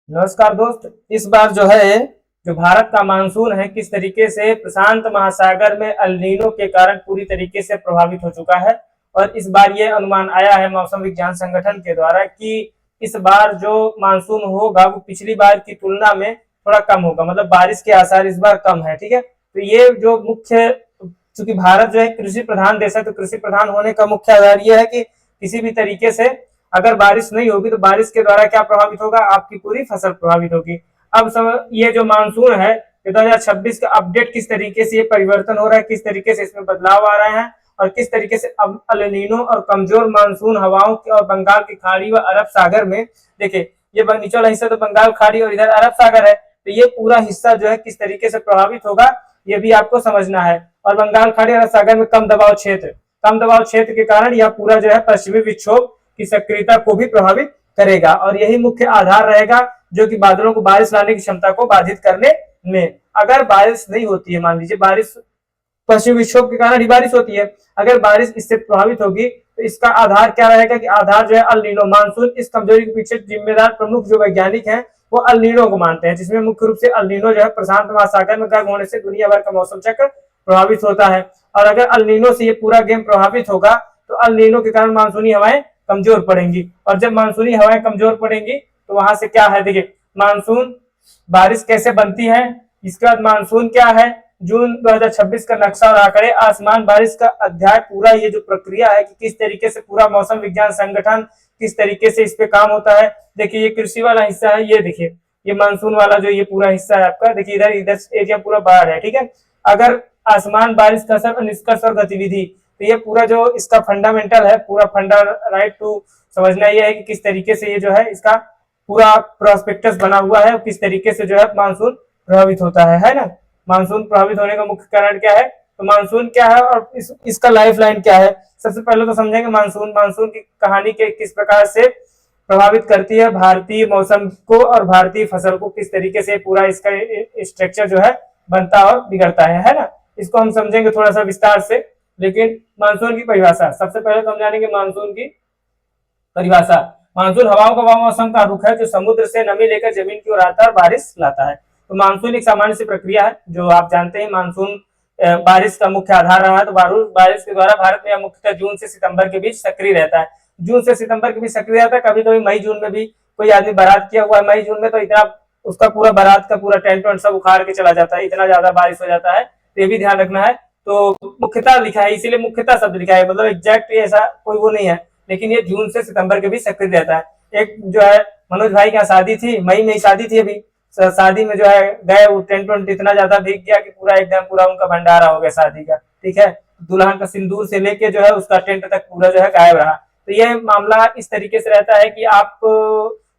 नमस्कार दोस्त। इस बार जो भारत का मानसून है किस तरीके से प्रशांत महासागर में अल नीनो के कारण पूरी तरीके से प्रभावित हो चुका है। और इस बार ये अनुमान आया है मौसम विज्ञान संगठन के द्वारा कि इस बार जो मानसून होगा वो पिछली बार की तुलना में थोड़ा कम होगा, मतलब बारिश के आसार इस बार कम है। ठीक है, तो ये जो मुख्य, चूंकि भारत जो है कृषि प्रधान देश है, तो कृषि प्रधान होने का मुख्य आधार यह है कि किसी भी तरीके से अगर बारिश नहीं होगी तो बारिश के द्वारा क्या प्रभावित होगा, आपकी पूरी फसल प्रभावित होगी। अब ये जो मानसून है, ये 2026 का अपडेट किस तरीके से ये परिवर्तन हो रहा है, किस तरीके से इसमें बदलाव आ रहे हैं और किस तरीके से अब अल नीनो और कमजोर मानसून हवाओं की और बंगाल की खाड़ी व अरब सागर में, देखिए ये नीचे वाला हिस्सा तो बंगाल खाड़ी और इधर अरब सागर है, तो ये पूरा हिस्सा जो है किस तरीके से प्रभावित होगा ये भी आपको समझना है। और बंगाल खाड़ी और अरब सागर में कम दबाव क्षेत्र के कारण यह पूरा जो है पश्चिमी विक्षोभ की सक्रियता को भी प्रभावित करेगा और यही मुख्य आधार रहेगा जो कि बादलों को बारिश लाने की क्षमता को बाधित करने में। अगर बारिश नहीं होती है, मान लीजिए बारिश पश्चिमी विक्षोभ के कारण ही बारिश होती है, अगर बारिश इससे प्रभावित होगी तो इसका आधार क्या रहेगा कि आधार जो है अल नीनो मानसून। इस कमजोरी के पीछे जिम्मेदार प्रमुख जो वैज्ञानिक हैं वो अल नीनो को मानते हैं, जिसमें मुख्य रूप से अल नीनो जो है प्रशांत महासागर में गर्म होने से दुनिया भर का मौसम चक्र प्रभावित होता है। और अगर अल नीनो से ये पूरा गेम प्रभावित होगा तो अल नीनो के कारण मानसूनी हवाएं कमजोर पड़ेंगी और जब मानसूनी हवाएं कमजोर पड़ेंगी तो वहां से क्या है, देखिए मानसून बारिश कैसे बनती है, इसके बाद मानसून क्या है, जून 2026 का नक्शा और आंकड़े, आसमान बारिश का अध्याय, पूरा ये जो प्रक्रिया है कि किस तरीके से पूरा मौसम विज्ञान संगठन किस तरीके से इस पे काम होता है। देखिए ये कृषि वाला हिस्सा है, ये देखिए ये मानसून वाला जो ये पूरा हिस्सा है आपका, देखिए इधर इधर एरिया पूरा बाढ़ है। ठीक है, अगर आसमान बारिश का असर, निष्कर्ष और गतिविधि, तो ये पूरा जो इसका फंडामेंटल है, पूरा फंडा राइट टू समझना ये है कि किस तरीके से ये जो है इसका पूरा प्रोस्पेक्टस बना हुआ है, किस तरीके से जो है मानसून प्रभावित होता है ना। मानसून प्रभावित होने का मुख्य कारण क्या है, तो मानसून क्या है और इसका लाइफ लाइन क्या है। सबसे पहले तो समझेंगे मानसून की कहानी के किस प्रकार से प्रभावित करती है भारतीय मौसम को और भारतीय फसल को, किस तरीके से पूरा इसका स्ट्रक्चर जो है बनता और बिगड़ता है ना। इसको हम समझेंगे थोड़ा सा विस्तार से। लेकिन मानसून की परिभाषा सबसे पहले तो हम जानेंगे मानसून की परिभाषा। मानसून हवाओं का वह मौसम का रुख है जो समुद्र से नमी लेकर जमीन की ओर आता है और बारिश लाता है। तो मानसून एक सामान्य सी प्रक्रिया है जो आप जानते हैं। मानसून बारिश का मुख्य आधार रहा है, तो बारिश के द्वारा भारत में मुख्यतः जून से सितंबर के बीच सक्रिय रहता है। जून से सितंबर के बीच सक्रिय रहता है, कभी कभी मई जून में भी कोई आदमी बारात किया हुआ है मई जून में, तो इतना उसका पूरा बारात का पूरा टेंट वेंट सब उखाड़ के चला जाता है, इतना ज्यादा बारिश हो जाता है, तो ये भी ध्यान रखना है। तो मुख्यतः लिखा है, इसीलिए मुख्यतः शब्द लिखा है, मतलब एग्जैक्ट ऐसा कोई वो नहीं है, लेकिन ये जून से सितंबर के बीच सक्रिय रहता है। एक जो है मनोज भाई की शादी थी, मई में ही शादी थी, अभी शादी में जो है गए, वो टेंट वेंट इतना ज्यादा भीग गया कि पूरा एकदम पूरा उनका भंडारा हो गया शादी का। ठीक है, दुल्हन का सिंदूर से लेके जो है उसका टेंट तक पूरा जो है गायब रहा। तो ये मामला इस तरीके से रहता है कि आप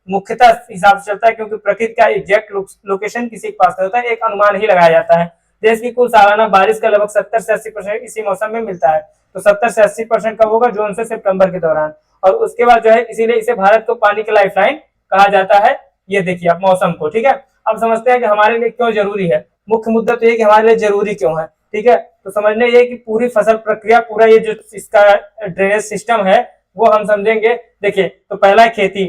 मुख्यतः हिसाब से चलता है, क्योंकि प्रकृति का एग्जैक्ट लोकेशन किसी के पास नहीं होता है, एक अनुमान ही लगाया जाता है। देश की कुल सालाना बारिश का लगभग 70 से 80% इसी मौसम में मिलता है। तो 70 से 80% कब होगा, जून से सितंबर के दौरान। और उसके बाद जो है इसीलिए इसे भारत को पानी की लाइफलाइन कहा जाता है। ये देखिए आप मौसम को। ठीक है, अब समझते हैं कि हमारे लिए क्यों जरूरी है। मुख्य मुद्दा तो ये कि हमारे लिए जरूरी क्यों है। ठीक है, तो समझने ये कि पूरी फसल प्रक्रिया, पूरा ये जो इसका ड्रेनेज सिस्टम है वो हम समझेंगे। देखिए, तो पहला है खेती,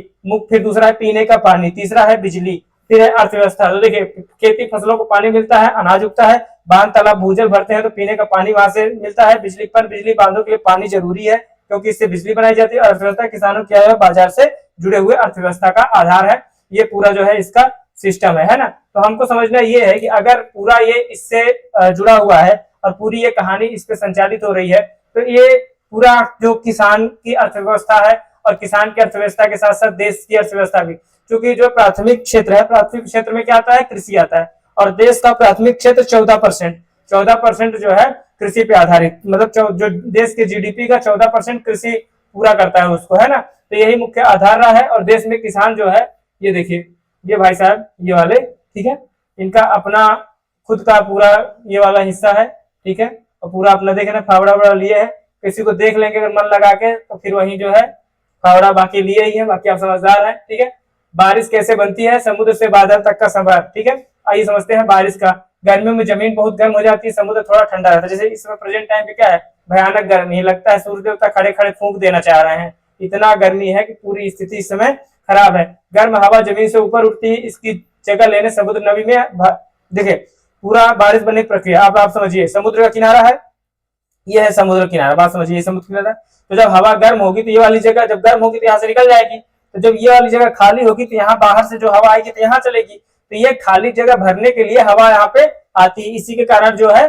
फिर दूसरा है पीने का पानी, तीसरा है बिजली, फिर है अर्थव्यवस्था। तो देखिए खेती फसलों को पानी मिलता है, अनाज उगता है, बांध तालाब भूजल भरते हैं तो पीने का पानी वहां से मिलता है। बिजली बांधों के लिए पानी जरूरी है क्योंकि इससे बिजली बनाई जाती है। अर्थव्यवस्था किसानों की आय बाजार से जुड़े हुए अर्थव्यवस्था का आधार है। ये पूरा जो है इसका सिस्टम है ना। तो हमको समझना ये है कि अगर पूरा ये इससे जुड़ा हुआ है और पूरी ये कहानी इस पे संचालित हो रही है, तो ये पूरा जो किसान की अर्थव्यवस्था है और किसान की अर्थव्यवस्था के साथ साथ देश की अर्थव्यवस्था भी, क्योंकि जो प्राथमिक क्षेत्र है, प्राथमिक क्षेत्र में क्या आता है, कृषि आता है। और देश का प्राथमिक क्षेत्र 14% जो है कृषि पे आधारित, मतलब जो देश के जीडीपी का 14% कृषि पूरा करता है उसको, है ना। तो यही मुख्य आधार रहा है। और देश में किसान जो है, ये देखिए ये भाई साहब ये वाले, ठीक है, इनका अपना खुद का पूरा ये वाला हिस्सा है। ठीक है, और पूरा अपना देखे ना फावड़ा वड़ा लिए है, किसी को देख लेंगे अगर मन लगा के तो फिर वही जो है फावड़ा बाकी लिए ही है। बाकी आप समझदार हैं। ठीक है, बारिश कैसे बनती है, समुद्र से बादल तक का सफर। ठीक है, आइए समझते हैं बारिश का। गर्मियों में जमीन बहुत गर्म हो जाती है, समुद्र थोड़ा ठंडा रहता है। जैसे इस समय प्रेजेंट टाइम पे क्या है, भयानक गर्मी लगता है, सूर्य देवता खड़े खड़े फूंक देना चाह रहे हैं, इतना गर्मी है कि पूरी स्थिति इस समय खराब है। गर्म हवा जमीन से ऊपर उठती है, इसकी जगह लेने समुद्र नमी में देखिए पूरा बारिश बनने की प्रक्रिया आप समझिए। समुद्र का किनारा है, ये है समुद्र किनारा, बात समझिए, ये समुद्र किनारा। तो जब हवा गर्म होगी तो ये वाली जगह जब गर्म होगी तो यहाँ से निकल जाएगी। तो जब ये वाली जगह खाली होगी तो यहाँ बाहर से जो हवा आएगी तो यहाँ चलेगी। तो ये खाली जगह भरने के लिए हवा यहाँ पे आती है, इसी के कारण जो है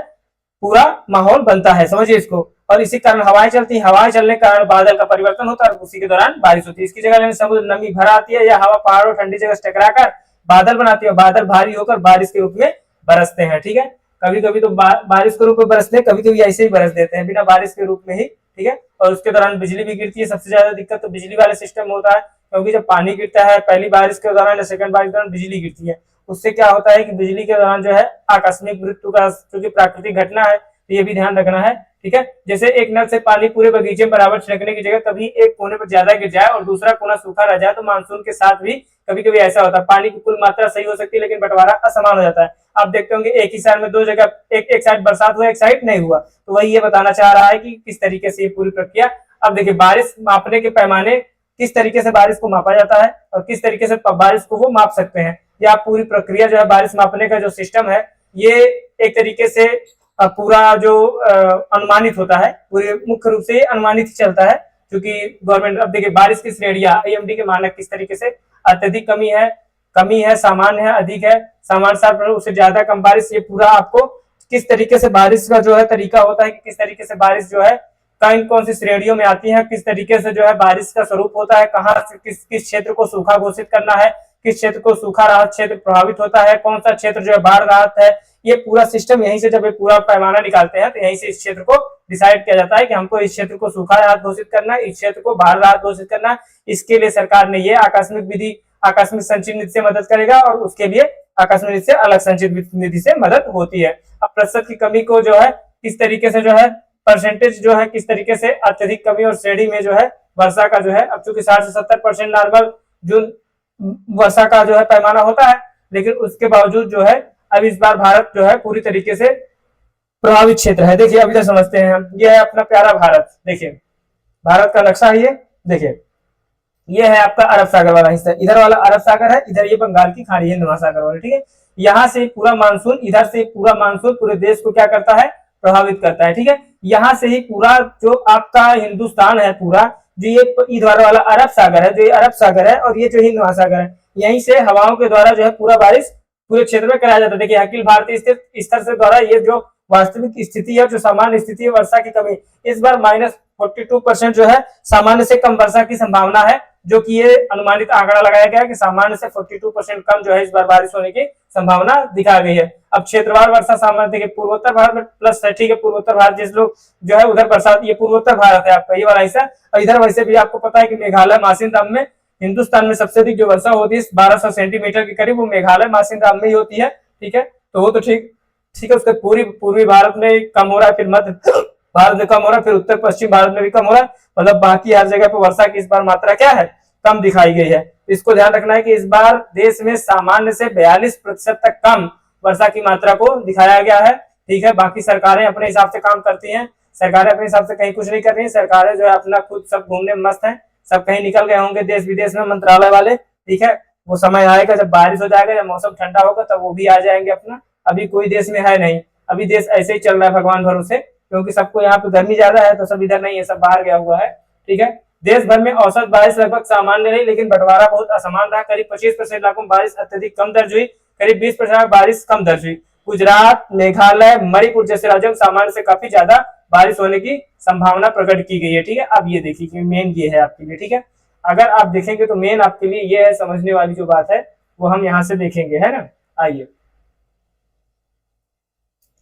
पूरा माहौल बनता है, समझिए इसको। और इसी कारण हवाएं चलती है, हवाएं चलने के कारण बादल का परिवर्तन होता है और उसी के दौरान बारिश होती है। इसकी जगह समुद्र नमी भर आती है या हवा पहाड़ों ठंडी जगह से टकराकर बादल बनाती है, बादल भारी होकर बारिश के रूप में बरसते हैं। ठीक है, कभी कभी तो बारिश के रूप में बरसते हैं, कभी कभी ऐसे ही बरस देते हैं बिना बारिश के रूप में ही। ठीक है, और उसके दौरान बिजली भी गिरती है। सबसे ज्यादा दिक्कत तो बिजली वाले सिस्टम में होता है, क्योंकि जब पानी गिरता है पहली बारिश के दौरान या सेकंड बारिश के दौरान बिजली गिरती है, उससे क्या होता है कि बिजली के दौरान जो है आकस्मिक मृत्यु का क्योंकि प्राकृतिक घटना है तो ये भी ध्यान रखना है। ठीक है, जैसे एक नल से पानी पूरे बगीचे में बराबर छिड़कने की जगह कभी एक कोने पर ज्यादा गिर जाए और दूसरा कोना सूखा रह जाए तो मानसून के साथ भी कभी कभी ऐसा होता है। पानी की कुल मात्रा सही हो सकती है लेकिन बंटवारा असमान हो जाता है। आप देखते होंगे एक ही साल में दो जगह एक साइड बरसात हुआ, एक साइड नहीं हुआ। तो वही ये बताना चाह रहा है कि किस तरीके से ये पूरी प्रक्रिया। अब देखिए बारिश मापने के पैमाने किस तरीके से बारिश को मापा जाता है और किस तरीके से बारिश को वो माप सकते हैं। या पूरी प्रक्रिया जो है बारिश मापने का जो सिस्टम है ये एक तरीके से पूरा जो अनुमानित होता है, पूरे मुख्य रूप से अनुमानित ही चलता है क्योंकि गवर्नमेंट। अब देखिए बारिश की श्रेणियां आईएमडी के मानक किस तरीके से अत्यधिक कमी है, सामान्य है, अधिक है, सामान्य साथ उससे ज्यादा कम बारिश। ये पूरा आपको किस तरीके से बारिश का जो है तरीका होता है कि किस तरीके से बारिश जो है कौन सी श्रेणियों में आती है, किस तरीके से जो है बारिश का स्वरूप होता है, कहाँ से किस क्षेत्र को सूखा घोषित करना है, किस क्षेत्र को सूखा राहत क्षेत्र प्रभावित होता है, कौन सा क्षेत्र जो है बाढ़ राहत है। ये पूरा सिस्टम यहीं से जब ये पूरा पैमाना निकालते हैं तो यहीं से इस क्षेत्र को डिसाइड किया जाता है कि हमको इस क्षेत्र को सूखा राहत घोषित करना है, इस क्षेत्र को बाढ़ राहत घोषित करना है। इसके लिए सरकार ने ये आकस्मिक संचित निधि से मदद करेगा और उसके लिए आकस्मिक निधि से अलग संचित निधि से मदद होती है। अब प्रतिशत की कमी को जो है किस तरीके से जो है परसेंटेज जो है किस तरीके से अत्यधिक कमी और श्रेणी में जो है वर्षा का जो है अब चूंकि 60 से 70% नॉर्मल जून वर्षा का जो है पैमाना होता है, लेकिन उसके बावजूद जो है अब इस बार भारत जो है पूरी तरीके से प्रभावित क्षेत्र है। देखिए अभी तक समझते हैं हम, ये है अपना प्यारा भारत। देखिए भारत का नक्शा ये देखिए, ये है आपका अरब सागर वाला हिस्सा, इधर वाला अरब सागर है, इधर ये बंगाल की खाड़ी हिंद महासागर वाला। ठीक है, यहाँ से पूरा मानसून, इधर से पूरा मानसून पूरे देश को क्या करता है, प्रभावित करता है। ठीक है, यहाँ से ही पूरा जो आपका हिंदुस्तान है पूरा, जो ये इधर वाला अरब सागर है, जो ये अरब सागर है और ये जो हिंद महासागर है, यहीं से हवाओं के द्वारा जो है पूरा बारिश पूरे क्षेत्र में कराया जाता है। देखिए अखिल भारतीय स्तर से द्वारा ये जो वास्तविक स्थिति है, जो सामान्य स्थिति है वर्षा की कमी, इस बार -42% जो है सामान्य से कम वर्षा की संभावना है, जो कि ये अनुमानित आंकड़ा लगाया गया है कि सामान्य से 42% कम जो है इस बार बारिश होने की संभावना दिखा गई है। अब क्षेत्रवार वर्षा सामान्य देखिए पूर्वोत्तर भारत में प्लस है। ठीक है, पूर्वोत्तर भारत जिस लोग जो है उधर बरसात, ये पूर्वोत्तर भारत है आपका ये वाला हिस्सा। और इधर वैसे भी आपको पता है कि मेघालय मासिनराम में हिंदुस्तान में सबसे अधिक जो वर्षा होती है 1200 सेंटीमीटर के करीब, वो मेघालय मासिनराम में ही होती है। ठीक है, तो वो तो ठीक है, उसके पूर्वी भारत में कम हो रहा है, फिर मध्य भारत में कम हो रहा है, फिर उत्तर पश्चिम भारत में भी कम हो रहा है। मतलब बाकी हर जगह पर वर्षा की इस बार मात्रा क्या है, कम दिखाई गई है। इसको ध्यान रखना है कि इस बार देश में सामान्य से 42% तक कम वर्षा की मात्रा को दिखाया गया है। ठीक है, बाकी सरकारें अपने हिसाब से काम करती हैं, सरकारें अपने हिसाब से कहीं कुछ नहीं कर रही है। सरकारें जो है अपना खुद सब घूमने में मस्त है, सब कहीं निकल गए होंगे देश विदेश में मंत्रालय वाले। ठीक है, वो समय आएगा जब बारिश हो जाएगा, जब मौसम ठंडा होगा तब वो भी आ जाएंगे अपना। अभी कोई देश में है नहीं, अभी देश ऐसे ही चल रहा है भगवान भरोसे, क्योंकि सबको यहाँ पे गर्मी ज्यादा है तो सब इधर नहीं है, सब बाहर गया हुआ है। ठीक है, देश भर में औसत बारिश लगभग सामान्य रही, लेकिन बंटवारा बहुत असमान रहा। करीब 25% इलाकों में बारिश अत्यधिक कम दर्ज हुई, करीब 20% बारिश कम दर्ज हुई। गुजरात, मेघालय, मणिपुर जैसे राज्यों में सामान्य से काफी ज्यादा बारिश होने की संभावना प्रकट की गई है। ठीक है, अब ये देखिए कि मेन ये है आपके लिए। ठीक है, अगर आप देखेंगे तो मेन आपके लिए ये है, समझने वाली जो बात है वो हम यहाँ से देखेंगे, है ना। आइए,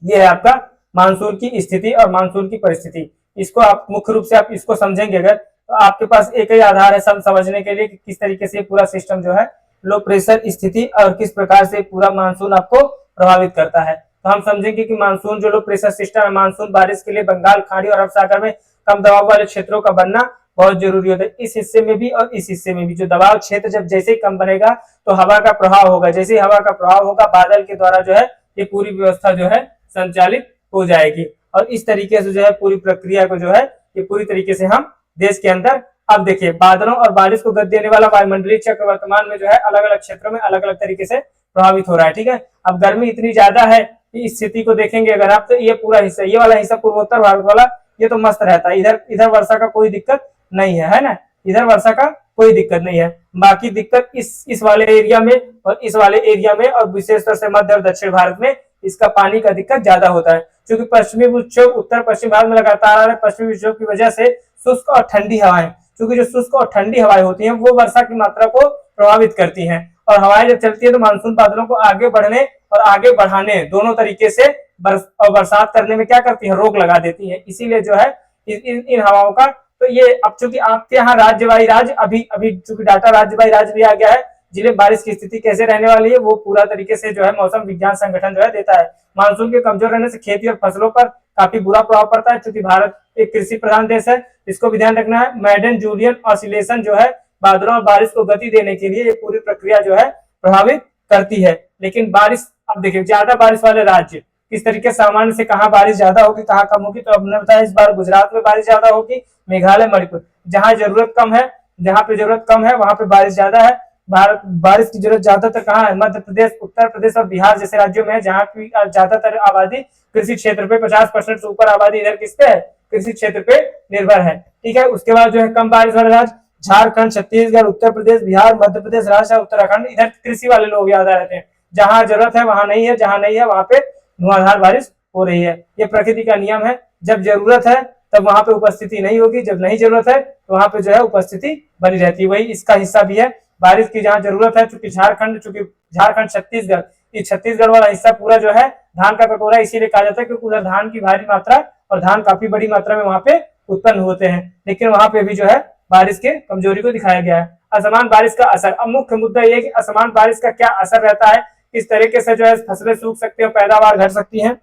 ये है आपका मानसून की स्थिति और मानसून की परिस्थिति। इसको आप मुख्य रूप से आप इसको समझेंगे अगर, तो आपके पास एक ही आधार है सब समझने के लिए कि किस तरीके से पूरा सिस्टम जो है लो प्रेशर स्थिति और किस प्रकार से पूरा मानसून आपको प्रभावित करता है। तो हम समझेंगे कि मानसून जो लो प्रेशर सिस्टम है, मानसून बारिश के लिए बंगाल खाड़ी और अरब सागर में कम दबाव वाले क्षेत्रों का बनना बहुत जरूरी होता है। इस हिस्से में भी और इस हिस्से में भी जो दबाव क्षेत्र जब जैसे ही कम बनेगा तो हवा का प्रभाव होगा, जैसे ही हवा का प्रभाव होगा बादल के द्वारा जो है ये पूरी व्यवस्था जो है संचालित हो जाएगी। और इस तरीके से जो है पूरी प्रक्रिया को जो है ये पूरी तरीके से हम देश के अंदर अब देखिए, बादलों और बारिश को गति देने वाला वायुमंडलीय चक्र वर्तमान में जो है अलग अलग क्षेत्रों में अलग अलग तरीके से प्रभावित हो रहा है। ठीक है, अब गर्मी इतनी ज्यादा है कि इस स्थिति को देखेंगे अगर आप, तो ये पूरा हिस्सा, ये वाला हिस्सा पूर्वोत्तर भारत वाला, ये तो मस्त रहता है, इधर इधर वर्षा का कोई दिक्कत नहीं है ना, इधर वर्षा का कोई दिक्कत नहीं है। बाकी दिक्कत इस वाले एरिया में और इस वाले एरिया में, और विशेषतौर से मध्य और दक्षिण भारत में इसका पानी का दिक्कत ज्यादा होता है, क्योंकि पश्चिमी विक्षोभ उत्तर पश्चिम भारत में लगातार आ रहे पश्चिमी विक्षोभ की वजह से शुष्क और ठंडी हवाएं, क्योंकि जो शुष्क और ठंडी हवाएं होती हैं वो वर्षा की मात्रा को प्रभावित करती हैं, और हवाएं जब चलती है तो मानसून बादलों को आगे बढ़ने और आगे बढ़ाने दोनों तरीके से बरसात करने में क्या करती है, रोक लगा देती है। इसीलिए जो है इन हवाओं का, तो ये अब चूंकि आपके यहाँ राज्य बाई राज्य अभी अभी चूंकि डाटा राज्य बाई राज्य भी आ गया है, जिले बारिश की स्थिति कैसे रहने वाली है वो पूरा तरीके से जो है मौसम विज्ञान संगठन जो है देता है। मानसून के कमजोर रहने से खेती और फसलों पर काफी बुरा प्रभाव पड़ता है, क्योंकि भारत एक कृषि प्रधान देश है, इसको भी ध्यान रखना है। मैडन जूलियन ऑसिलेशन जो है बादलों और बारिश को गति देने के लिए ये पूरी प्रक्रिया जो है प्रभावित करती है। लेकिन बारिश, अब देखिए ज्यादा बारिश वाले राज्य किस तरीके, सामान्य से कहाँ बारिश ज्यादा होगी कहाँ कम होगी, तो हमने बताया इस बार गुजरात में बारिश ज्यादा होगी, मेघालय मणिपुर, जहाँ जरूरत कम है, जहाँ पे जरूरत कम है वहां पे बारिश ज्यादा है। बारिश की जरूरत ज्यादातर कहाँ है, मध्य प्रदेश, उत्तर प्रदेश और बिहार जैसे राज्यों में है, जहाँ की ज्यादातर आबादी कृषि क्षेत्र पे, 50% से ऊपर आबादी इधर किस पे है, कृषि क्षेत्र पे निर्भर है। ठीक है, उसके बाद जो है कम बारिश वाले राज्य झारखंड, छत्तीसगढ़, उत्तर प्रदेश, बिहार, मध्य प्रदेश, राजस्थान, उत्तराखंड, इधर कृषि वाले लोग ज्यादा रहते हैं, जहां जरूरत है वहां नहीं है, जहां नहीं है वहां पे धुआंधार बारिश हो रही है। ये प्रकृति का नियम है, जब जरूरत है तब वहां पे उपस्थिति नहीं होगी, जब नहीं जरूरत है तो वहां पे जो है उपस्थिति बनी रहती है। वही इसका हिस्सा भी है, बारिश की जहां जरूरत है, चूंकि झारखंड छत्तीसगढ़, ये छत्तीसगढ़ वाला हिस्सा पूरा जो है धान का कटोरा इसीलिए कहा जाता है, क्योंकि उधर धान की भारी मात्रा और धान काफी बड़ी मात्रा में वहां पे उत्पन्न होते हैं, लेकिन वहां पे भी जो है बारिश के कमजोरी को दिखाया गया है। असमान बारिश का असर, अब मुख्य मुद्दा यह है कि असमान बारिश का क्या असर रहता है, किस तरीके से जो है फसलें सूख सकती है और पैदावार घट सकती है।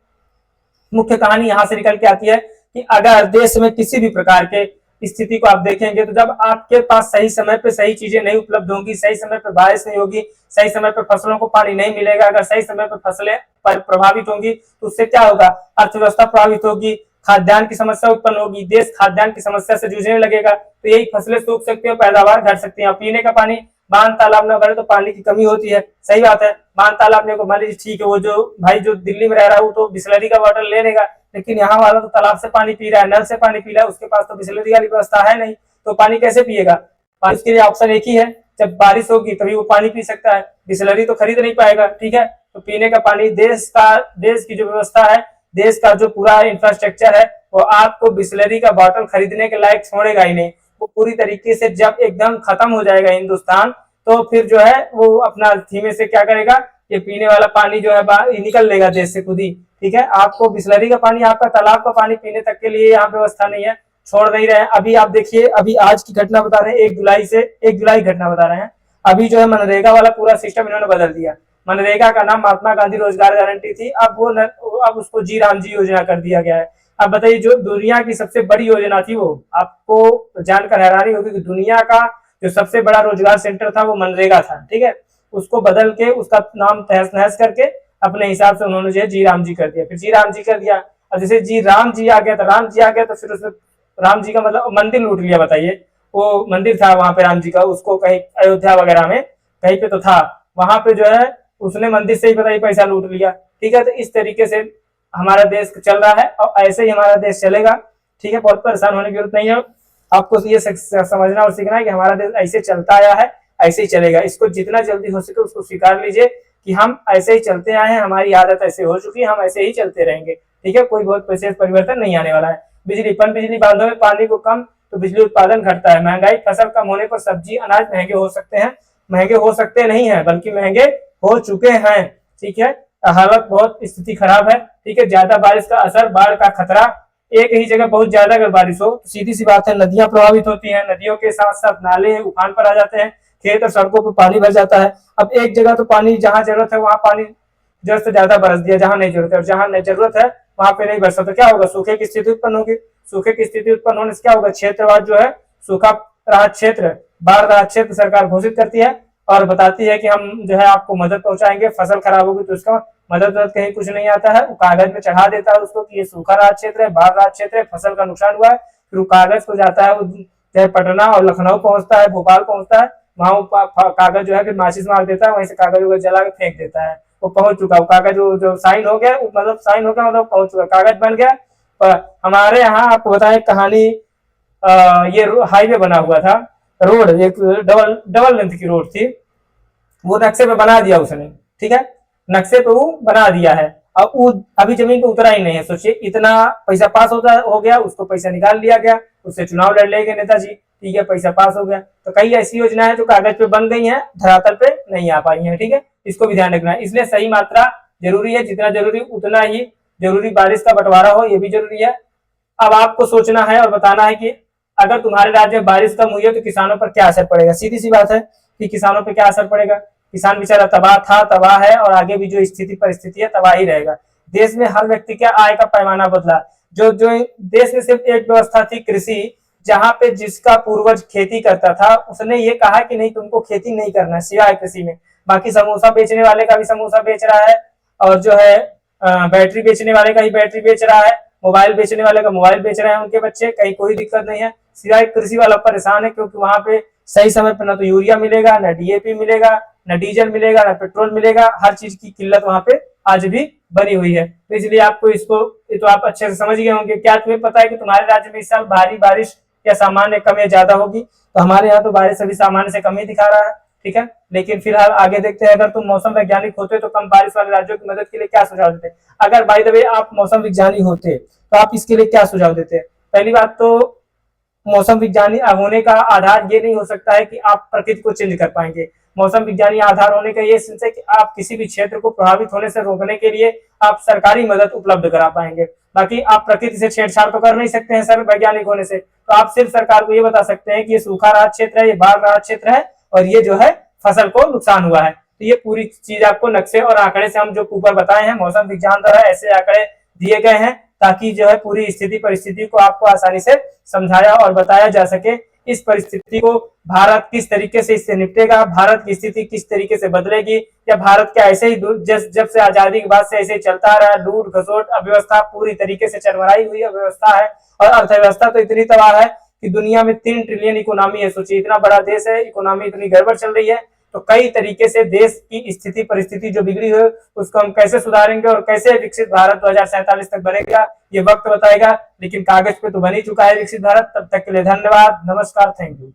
मुख्य कहानी यहां से निकल के आती है कि अगर देश में किसी भी प्रकार के स्थिति को आप देखेंगे, तो जब आपके पास सही समय पे सही चीजें नहीं उपलब्ध होंगी, सही समय पे बारिश नहीं होगी, सही समय पे फसलों को पानी नहीं मिलेगा, अगर सही समय पे फसलें प्रभावित होंगी तो उससे क्या होगा, अर्थव्यवस्था प्रभावित होगी, खाद्यान्न की समस्या उत्पन्न होगी, देश खाद्यान्न की समस्या से जूझने लगेगा, तो यही फसलें सूख सकती है, पैदावार घट सकती है। पीने का पानी, बांध तालाब न भरे तो पानी की कमी होती है, सही बात है। बांध तालाब ने को मान लीजिए ठीक है, वो जो भाई जो दिल्ली में रह रहा है वो तो बिस्लरी का वाटर ले लेगा, लेकिन यहाँ वाला तो तालाब से पानी पी रहा है, नल से पानी पी रहा है, उसके पास तो बिस्लरी वाली व्यवस्था है नहीं, तो पानी कैसे पिएगा। उसके लिए ऑप्शन एक ही है, जब बारिश होगी तभी वो पानी पी सकता है, बिस्लरी तो खरीद नहीं पाएगा। ठीक है, तो पीने का पानी, देश की जो व्यवस्था है, देश का जो पूरा इंफ्रास्ट्रक्चर है, वो आपको बिस्लरी का बॉटल खरीदने के लायक छोड़ेगा ही नहीं। वो पूरी तरीके से जब एकदम खत्म हो जाएगा हिंदुस्तान, तो फिर जो है वो अपना धीमे से क्या करेगा, ये पीने वाला पानी जो है निकल लेगा देश से खुद ही। ठीक है, आपको बिस्लरी का पानी, आपका तालाब का पानी पीने तक के लिए यहाँ व्यवस्था नहीं है, छोड़ नहीं रहे हैं। अभी आप देखिए, अभी आज की घटना बता रहे हैं, 1 जुलाई घटना बता रहे हैं। अभी जो है मनरेगा वाला पूरा सिस्टम इन्होंने बदल दिया। मनरेगा का नाम महात्मा गांधी रोजगार गारंटी थी, अब उसको जी राम जी योजना कर दिया गया है। अब बताइए, जो दुनिया की सबसे बड़ी योजना थी, वो आपको जानकर हैरानी होगी कि दुनिया का जो सबसे बड़ा रोजगार सेंटर था वो मनरेगा था। ठीक है, उसको बदल के उसका नाम तहस नहस करके अपने हिसाब से उन्होंने जो है जी राम जी कर दिया, फिर जी राम जी कर दिया। अब जैसे जी राम जी आ गया तो राम जी आ गया, तो फिर उसमें राम जी का मतलब मंदिर लूट लिया। बताइए, वो मंदिर था वहां पे राम जी का, उसको कहीं अयोध्या वगैरह में कहीं पे तो था, वहां पे जो है उसने मंदिर से ही बताइए पैसा लूट लिया। ठीक है, तो इस तरीके से हमारा देश चल रहा है और ऐसे ही हमारा देश चलेगा। ठीक है, बहुत परेशान होने की जरूरत नहीं है, आपको ये समझना और सीखना है कि हमारा देश ऐसे चलता आया है, ऐसे ही चलेगा। इसको जितना जल्दी हो सके उसको स्वीकार लीजिए कि हम ऐसे ही चलते आए हैं, हमारी आदत ऐसे हो चुकी है, हम ऐसे ही चलते रहेंगे। ठीक है, कोई बहुत विशेष परिवर्तन नहीं आने वाला है। बिजली बांधों में पानी को कम तो बिजली उत्पादन घटता है। महंगाई, फसल कम होने पर सब्जी अनाज महंगे हो सकते हैं, महंगे हो सकते नहीं है बल्कि महंगे हो चुके हैं। ठीक है, हालत बहुत स्थिति खराब है। ठीक है, ज्यादा बारिश का असर, बाढ़ का खतरा। एक ही जगह बहुत ज्यादा अगर बारिश हो तो सीधी सी बात है नदियां प्रभावित होती हैं, नदियों के साथ साथ नाले उफान पर आ जाते हैं, खेत और सड़कों पर पानी भर जाता है। अब एक जगह तो पानी जहां जरूरत है वहां पानी जरूरत से ज्यादा बरस दिया, जहां नहीं जरूरत है, और जहां नहीं जरूरत है वहां पे नहीं बरसा, तो क्या होगा, सूखे की स्थिति उत्पन्न होगी। सूखे की स्थिति उत्पन्न होने से क्या होगा, क्षेत्रवार जो है सूखा राहत क्षेत्र, बाढ़ राहत क्षेत्र सरकार घोषित करती है और बताती है कि हम जो है आपको मदद पहुंचाएंगे। फसल खराब होगी तो उसका मदद कहीं कुछ नहीं आता है, वो कागज में चढ़ा देता है उसको कि ये सूखा राहत क्षेत्र है, बाढ़ राहत क्षेत्र है, फसल का नुकसान हुआ है, फिर वो कागज को जाता है चाहे पटना और लखनऊ पहुंचता है, भोपाल पहुंचता है, वहां कागज जो है फिर माचिस मार देता है, वहीं से कागज वगैरह जला के फेंक देता है, वो पहुंच चुका, वो कागज जो साइन हो गया, मतलब साइन हो गया मतलब पहुंच चुका, कागज बन गया। पर हमारे यहाँ आपको बताएं कहानी, ये हाईवे बना हुआ था, रोड एक डबल डबल लेंथ की रोड थी, वो नक्शे पे बना दिया उसने, ठीक है, नक्शे पे वो बना दिया है, अब वो अभी जमीन पे उतरा ही नहीं है। सोचिए इतना पैसा पास हो गया, उसको पैसा निकाल लिया गया, उससे चुनाव लड़ लेंगे नेताजी, ठीक है, पैसा पास हो गया। तो कई ऐसी योजनाएं जो कागज पे बन गई हैं, धरातल पे नहीं आ पाई हैं, ठीक है, इसको भी ध्यान रखना है। इसलिए सही मात्रा जरूरी है, जितना जरूरी उतना ही जरूरी, बारिश का बंटवारा हो ये भी जरूरी है। अब आपको सोचना है और बताना है कि अगर तुम्हारे राज्य में बारिश कम हुई है तो किसानों पर क्या असर पड़ेगा। सीधी सी बात है कि किसानों पर क्या असर पड़ेगा, किसान बेचारा तबाह था, तबाह है, और आगे भी जो स्थिति परिस्थिति है तबाह ही रहेगा। देश में हर व्यक्ति के आय का पैमाना बदला, जो जो देश में सिर्फ एक व्यवस्था थी कृषि, जहां पे जिसका पूर्वज खेती करता था उसने ये कहा कि नहीं तुमको खेती नहीं करना सिवाय कृषि में, बाकी समोसा बेचने वाले का भी समोसा बेच रहा है, और जो है बैटरी बेचने वाले का ही बैटरी बेच रहा है, मोबाइल बेचने वाले का मोबाइल बेच रहे हैं उनके बच्चे, कहीं कोई दिक्कत नहीं है, सिवाय कृषि वाला परेशान है, क्योंकि वहां पे सही समय पर ना तो यूरिया मिलेगा, ना डीएपी मिलेगा, न डीजल मिलेगा, न पेट्रोल मिलेगा, हर चीज की किल्लत वहां पे आज भी बनी हुई है। तो इसलिए आपको इसको ये तो आप अच्छे से समझ गए होंगे। क्या तुम्हें पता है कि तुम्हारे राज्य में इस साल भारी बारिश या सामान्य कम या ज्यादा होगी? तो हमारे यहाँ तो बारिश अभी सामान्य से कम ही दिखा रहा है, ठीक है, लेकिन फिलहाल आगे देखते हैं। अगर तुम मौसम वैज्ञानिक होते तो कम बारिश वाले राज्यों की मदद के लिए क्या सुझाव देते? अगर बाय द वे आप मौसम विज्ञानी होते तो आप इसके लिए क्या सुझाव देते? पहली बात तो मौसम विज्ञानी होने का आधार ये नहीं हो सकता है कि आप प्रकृति को चेंज कर पाएंगे। मौसम विज्ञानी आधार होने का ये सेंस है कि आप किसी भी क्षेत्र को प्रभावित होने से रोकने के लिए आप सरकारी मदद उपलब्ध करा पाएंगे। बाकी आप प्रकृति से छेड़छाड़ तो कर नहीं सकते हैं सर वैज्ञानिक होने से, तो आप सिर्फ सरकार को ये बता सकते हैं कि ये सूखा राहत क्षेत्र है, ये बाढ़ राहत क्षेत्र है, और ये जो है फसल को नुकसान हुआ है। तो ये पूरी चीज आपको नक्शे और आंकड़े से हम जो ऊपर बताए हैं, मौसम विज्ञान द्वारा ऐसे आंकड़े दिए गए हैं ताकि जो है पूरी स्थिति परिस्थिति को आपको आसानी से समझाया और बताया जा सके। इस परिस्थिति को भारत किस तरीके से इससे निपटेगा, भारत की स्थिति किस तरीके से बदलेगी, या भारत क्या ऐसे ही जब से आजादी के बाद से ऐसे ही चलता रहा, लूट घसोट अव्यवस्था पूरी तरीके से चरमराई हुई अव्यवस्था है, और अर्थव्यवस्था तो इतनी तबाह है कि दुनिया में 3 ट्रिलियन इकोनॉमी है। सोचिए इतना बड़ा देश है, इकोनॉमी इतनी गड़बड़ चल रही है। तो कई तरीके से देश की स्थिति परिस्थिति जो बिगड़ी है उसको हम कैसे सुधारेंगे और कैसे विकसित भारत 2047 तक बनेगा ये वक्त बताएगा, लेकिन कागज पे तो बन ही चुका है विकसित भारत। तब तक के लिए धन्यवाद, नमस्कार, थैंक यू।